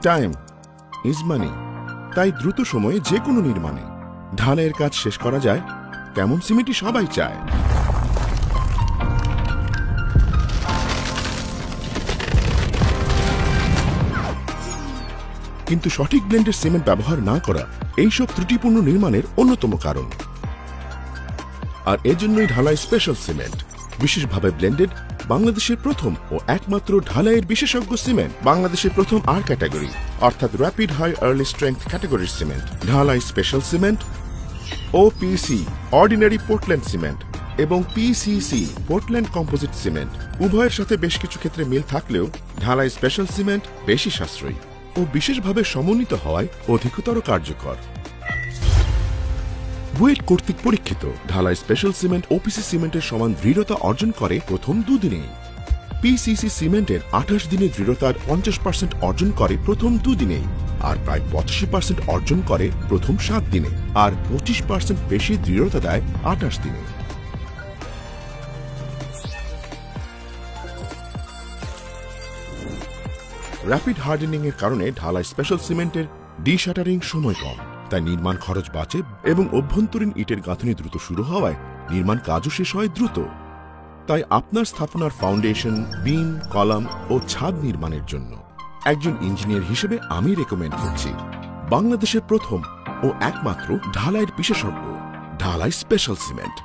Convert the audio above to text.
Time is money. তাই দ্রুত সময়ে যে কোনো নির্মাণে ঢালাইয়ের কাজ শেষ করা যায়, তেমন সিমেন্টই সবাই চায়। কিন্তু সঠিক ব্লেন্ডের সিমেন্ট ব্যবহার না করা এইসব ত্রুটিপূর্ণ নির্মাণের অন্যতম কারণ। আর এজন্যই ঢালাই স্পেশাল সিমেন্ট, বিশেষভাবে ব্লেন্ডেড, বাংলাদেশের প্রথম ও একমাত্র ঢালাইয়ের বিশেষজ্ঞ সিমেন্ট, বাংলাদেশের প্রথম আর ক্যাটাগরি অর্থাৎ র্যাপিড হাই আর্লি স্ট্রেংথ ক্যাটাগরির সিমেন্ট। ঢালাই special cement, OPC ordinary Portland cement এবং পিসিসি পোর্টল্যান্ড কম্পোজিট সিমেন্ট উভয়ের সাথে বেশ কিছু ক্ষেত্রে মিল থাকলেও ঢালাই স্পেশাল সিমেন্ট বেশি সাশ্রয়ী ও বিশেষভাবে সমন্বিত হওয়ায় অধিকতর কার্যকর। বুয়েট কর্তৃক পরীক্ষিত ঢালাই স্পেশাল সিমেন্ট ওপিসি সিমেন্টের সমান দৃঢ়তা অর্জন করে প্রথম 2 দিনেই। পিসিসি সিমেন্টের 28 দিনে দৃঢ়তার 50% অর্জন করে প্রথম 2 দিনেই, আর প্রায় 85% অর্জন করে প্রথম 7 দিনে, আর 25% বেশি দৃঢ়তা দেয় 28 দিনে। র্যাপিড হার্ডেনিং এর কারণে ঢালাই স্পেশাল সিমেন্টের ডি-শাটারিং সময় কম, তাই নির্মাণ খরচ বাঁচে এবং অভ্যন্তরীণ ইটের গাঁথনি দ্রুত শুরু হওয়ায় নির্মাণ কাজও শেষ হয় দ্রুত। তাই আপনার স্থাপনার ফাউন্ডেশন, বিম, কলাম ও ছাদ নির্মাণের জন্য একজন ইঞ্জিনিয়ার হিসেবে আমি রেকমেন্ড করছি বাংলাদেশের প্রথম ও একমাত্র ঢালাইয়ের বিশেষজ্ঞ ঢালাই স্পেশাল সিমেন্ট।